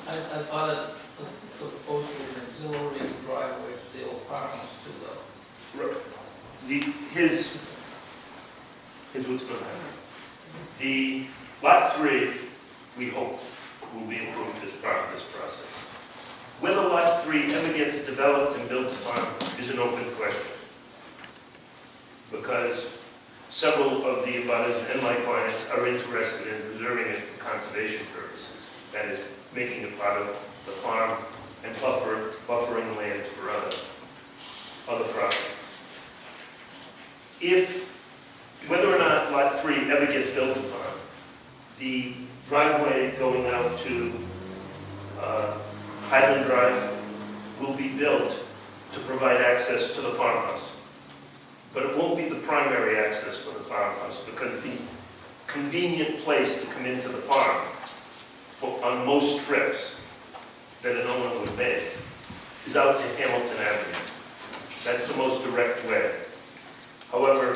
I thought it was supposed to be an auxiliary driveway to the old farmhouse too, though. Here's what's going to happen. The lot 3, we hope, will be approved as part of this process. Whether lot 3 ever gets developed and built upon is an open question, because several of the abutters and my clients are interested in preserving it for conservation purposes. That is, making it part of the farm and buffering land for other properties. Whether or not lot 3 ever gets built upon, the driveway going out to Highland Drive will be built to provide access to the farmhouse. But it won't be the primary access for the farmhouse, because the convenient place to come into the farm on most trips that an owner would make is out to Hamilton Avenue. That's the most direct way. However,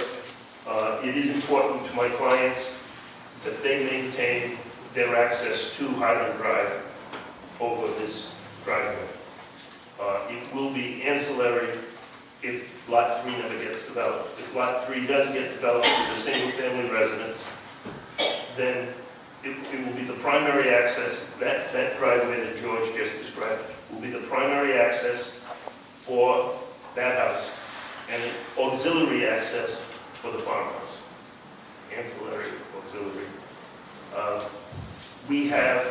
it is important to my clients that they maintain their access to Highland Drive over this driveway. It will be ancillary if lot 3 never gets developed. If lot 3 does get developed with a single-family residence, then it will be the primary access. That driveway that George just described will be the primary access for that house, and an auxiliary access for the farmhouse. Ancillary, auxiliary. We have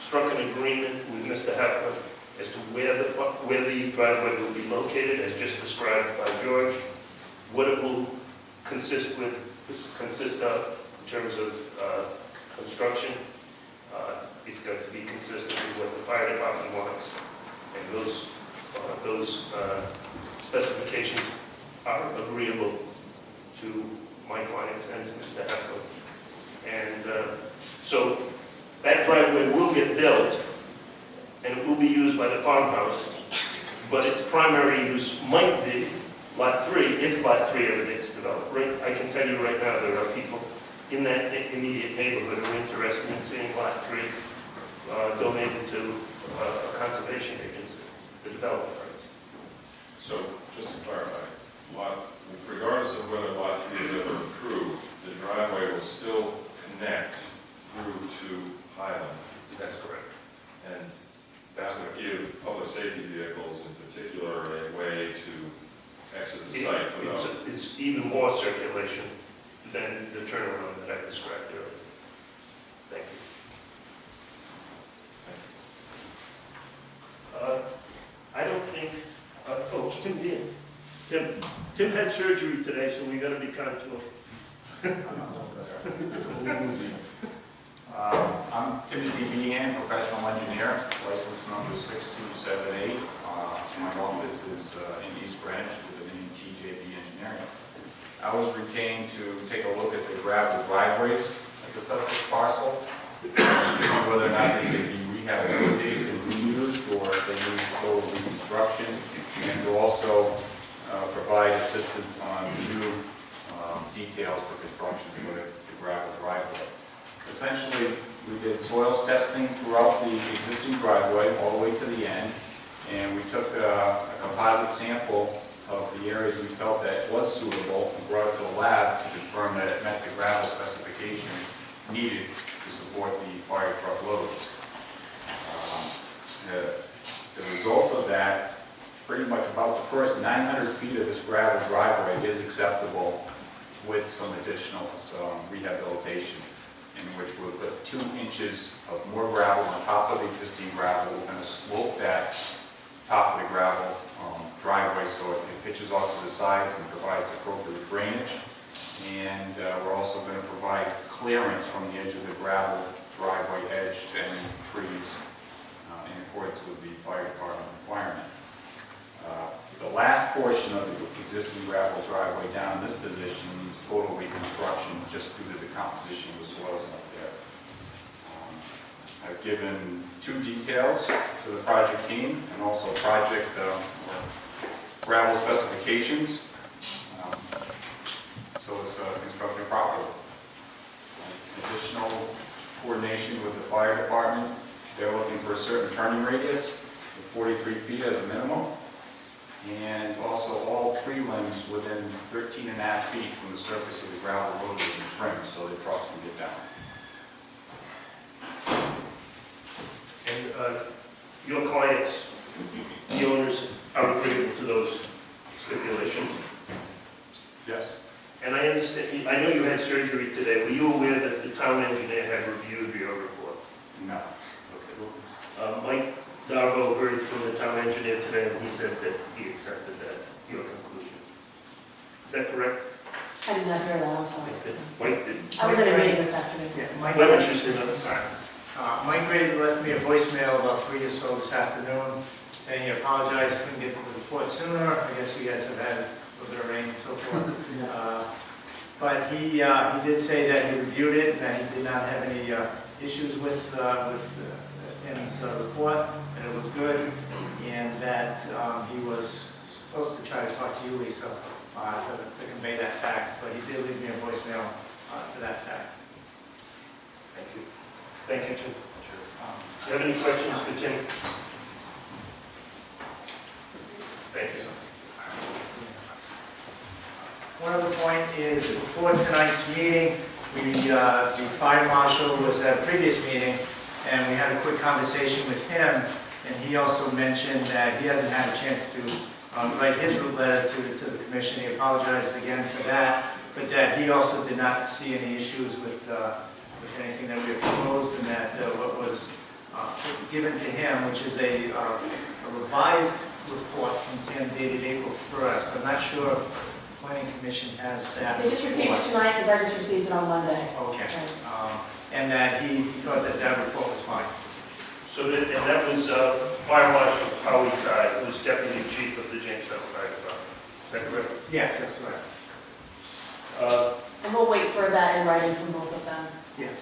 struck an agreement with Mr. Hefner as to where the driveway will be located, as just described by George, what it will consist of in terms of construction. It's going to be consistent with what the fire department wants, and those specifications are agreeable to my clients and to Mr. Hefner. And so that driveway will get built, and it will be used by the farmhouse, but its primary use might be lot 3, if lot 3 ever gets developed. I can tell you right now, there are people in that immediate neighborhood who are interested in seeing lot 3 donated to a conservation agency, the development rights. So, just to clarify, regardless of whether lot 3 is ever approved, the driveway will still connect through to Highland. That's correct. And that would give public safety vehicles in particular a way to exit the site without... It's even more circulation than the turnaround that I described earlier. Thank you. I don't think... Tim did. Tim had surgery today, so we got to be kind to him. I'm Timothy Behan, professional engineer, license number 6278. My office is in East Greenwich with the name TJB Engineering. I was retained to take a look at the gravel driveways at the subject parcel, whether or not they could be rehabilitated and reused, or if they need total reconstruction, and to also provide assistance on new details for construction for the gravel driveway. Essentially, we did soils testing throughout the existing driveway all the way to the end, and we took a composite sample of the areas we felt that was suitable and brought it to the lab to confirm that it met the gravel specification needed to support the fire truck loads. The results of that, pretty much about the first 900 feet of this gravel driveway is acceptable with some additional rehabilitation, in which we'll put 2 inches of more gravel on top of the existing gravel. We're going to slope that top of the gravel driveway so it pitches off to the sides and provides appropriate drainage. And we're also going to provide clearance from the edge of the gravel driveway edge to any trees in accordance with the fire department requirement. The last portion of the existing gravel driveway down in this position needs total reconstruction just due to the composition of the soils up there. I've given 2 details to the project team and also project gravel specifications, so it's constructed properly. Additional coordination with the fire department. They're looking for a certain turning radius of 43 feet as a minimum. And also all tree limbs within 13.5 feet from the surface of the gravel road will be trimmed so the trucks can get down. And your clients, the owners, are agreeable to those stipulations? Yes. And I understand, I know you had surgery today. Were you aware that the town engineer had reviewed your report? No. Okay. Mike Darbo heard from the town engineer today, and he said that he accepted that, your conclusion. Is that correct? I did not hear that, I'm sorry. Mike did. I was at a meeting this afternoon. Yeah, Why Mike don't you sit on the side? Grady left me a voicemail about 3 or so this afternoon, saying he apologized, couldn't get to the report sooner. I guess you guys have had a little bit of rain and so forth. But he did say that he reviewed it, and that he did not have any issues with Tim's report, and it was good, and that he was supposed to try to talk to you, Lisa, to convey that fact, but he did leave me a voicemail to that fact. Thank you. Thank you, Tim. Do you have any questions for Tim? Thank you. One other point is, before tonight's meeting, the fire marshal was at a previous meeting, and we had a quick conversation with him, and he also mentioned that he hasn't had a chance to write his letter to the commission. He apologized again for that, but that he also did not see any issues with anything that we had proposed, and that what was given to him, which is a revised report from Tim dated April 1st. I'm not sure if the planning commission has that. They just received it tonight, because I just received it on Monday. Okay. And that he thought that that report was fine. So that, and that was Fire Marshal Howie Tide, who was Deputy Chief of the Jamestown Fire Department. Is that correct? Yes, that's right. And we'll wait for that in writing from both of them. Yes.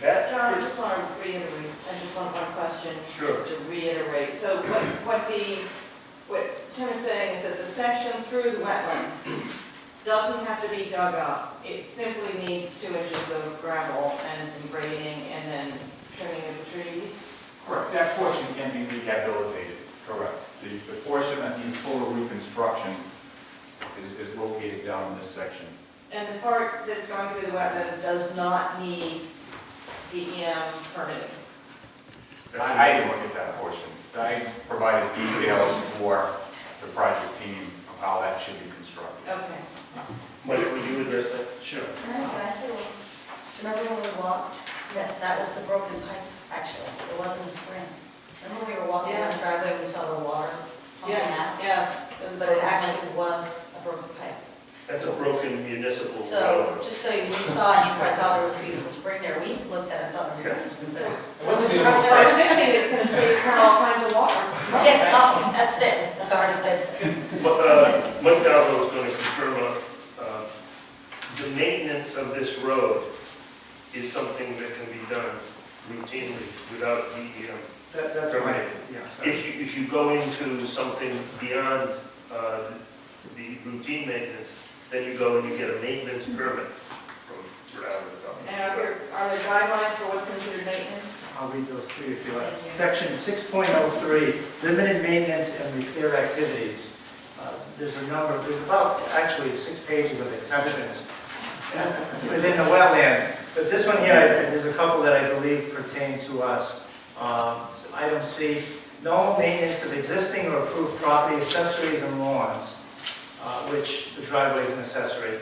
Matt? John, I just want to reiterate, I just want one question Sure. to reiterate. So what Tim is saying is that the section through the wetland doesn't have to be dug up. It simply needs 2 inches of gravel and some grading and then trimming of the trees. Correct. That portion can be rehabilitated. Correct. The portion that needs total reconstruction is located down in this section. And the part that's going through the wetland does not need DEM permitting. I didn't look at that portion. I provided details for the project team of how that should be constructed. Okay. Mike, would you address that? Sure. Can I say, remember when we walked, that was the broken pipe, actually, it wasn't a spring. Remember we were walking down the driveway, we saw the water pumping out? Yeah. But it actually was a broken pipe. That's a broken municipal So, road. just so you saw and you probably thought there was a beautiful spring there, we looked at it and thought it was a beautiful spring. So we're fixing it, it's going to save all kinds of water. It's up, that's fixed, that's already been fixed. Mike Darbo is going to confirm on, the maintenance of this road is something that can be done routinely without DEM. That's right. Yeah. If you go into something beyond the routine maintenance, then you go and you get a maintenance permit from around the company. And are there guidelines for what's considered maintenance? I'll read those to you if you like. Thank you. Section 6.03, limited maintenance and repair activities. There's about actually 6 pages of exceptions within the wetlands. But this one here, there's a couple that I believe pertain to us. Item C, normal maintenance of existing or approved property, accessories and lawns, which the driveway is an accessory.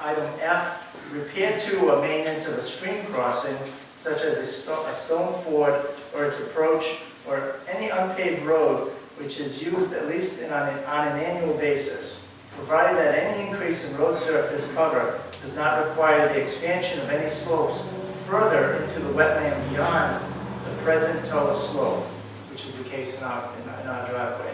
Item F, repair to or maintenance of a stream crossing, such as a stone ford or its approach, or any unpaved road which is used at least on an annual basis, provided that any increase in road surface cover does not require the expansion of any slopes further into the wetland beyond the present total slope, which is the case in our driveway.